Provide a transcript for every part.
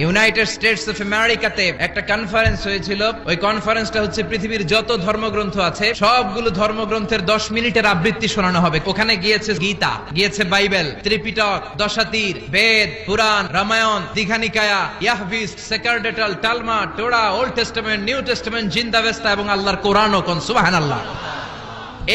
United states of আমেরিকাতে একটা conference হয়েছিল। ওই কনফারেন্সটা হচ্ছে পৃথিবীর যত ধর্মগ্রন্থ আছে সবগুলো ধর্মগ্রন্থের 10 মিনিটের আবৃত্তি শোনানো হবে। ওখানে গিয়েছে গীতা, গিয়েছে বাইবেল, ত্রিপিটক, দশাতীর, বেদ, পুরাণ, রামায়ণ, দীঘানিকায়া, ইয়াহভিস, সেকারডেটাল, টালমা, Torah, Old Testament, New Testament, Zend Avesta এবং আল্লাহর কোরআনও। কোন সুবহানাল্লাহ।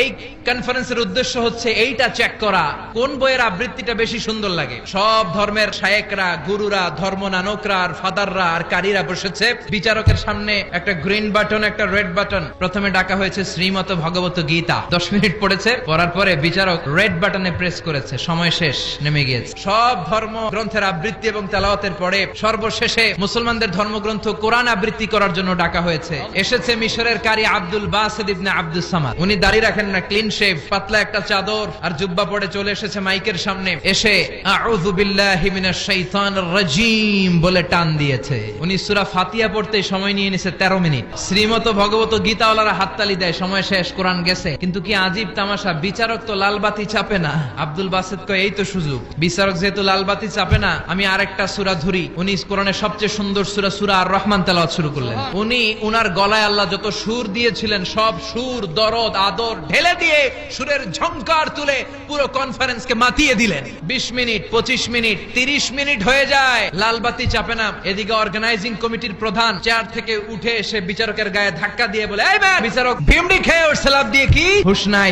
এই কনফারেন্সের উদ্দেশ্য হচ্ছে এইটা চেক করা কোন বইয়ের আবৃত্তিটা বেশি সুন্দর লাগে। সব ধর্মের শায়েকরা, গুরুরা, ধর্মনানকরা আর ফাদাররা আর কারীরা বসেছে। বিচারকের সামনে একটা গ্রিন বাটন, একটা রেড বাটন। প্রথমে ডাকা হয়েছে শ্রীমত ভগবত গীতা। 10 মিনিট পড়েছে। পড়ার পরে বিচারক রেড বাটনে প্রেস করেছে। সময় শেষ, নেমে গিয়েছে। সব ধর্ম গ্রন্থের আবৃত্তি এবং তেলাওয়াতের পরে সর্বশেষে মুসলমানদের ধর্মগ্রন্থ কোরআন আবৃত্তি করার জন্য ডাকা হয়েছে। এসেছে মিশরের কারি আব্দুল বাসিত ইবনে আব্দুস সামাদ। উনি দাড়ি রাখেন না, ক্লিন শেভ, পাতলা একটা চাদর আর জুব্বা পরে চলে এসেছে মাইকের সামনে। এসে আউযু বিল্লাহি মিনাশ শাইতানির রাজীম বলে টান দিয়েছে। উনি সূরা ফাতিহা পড়তে সময় নিয়ে নিয়েছে 13 মিনিট। শ্রীমত ভগবত গীতাওয়ালারা হাততালি দেয়, সময় শেষ, কোরআন গেছে। কিন্তু কি আজীব তামাশা, বিচারক তো লালবাতি চাপে না। আব্দুল বাসিত কয় এই তো সুযোগ। বিচারক যেহেতু লালবাতি চাপে না, আমি আরেকটা সূরা ধরি। উনি কোরআনের সবচেয়ে সুন্দর সূরা আর রহমান তেলাওয়াত শুরু করলেন। উনি উনার গলায় আল্লাহ যত সুর দিয়েছিলেন সব সুর, দরদ, আদর ঢেলে দিয়ে সুরের ঝংকার তুলে পুরো কনফারেন্সকে মাতিয়ে দিলেন। 20 মিনিট, 25 মিনিট, 30 মিনিট হয়ে যায়, লালবাতি চাপে না। এদিকে অর্গানাইজিং কমিটির প্রধান চেয়ার থেকে উঠে এসে বিচারকের গায়ে ধাক্কা দিয়ে বলে, এই ম্যান! বিচারক ভিমড়ি খেয়ে উঠছে লাফ দিয়ে, কি হুঁশ নাই।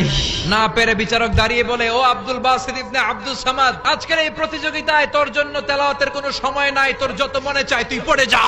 না পেরে বিচারক দাঁড়িয়ে বলে, ও আব্দুল বাসিত ইবনে আব্দুস সামাদ, আজকের এই প্রতিযোগিতায় তোর জন্য তেলাওয়াতের কোনো সময় নাই, তোর যত মনে চায় তুই পড়ে যা।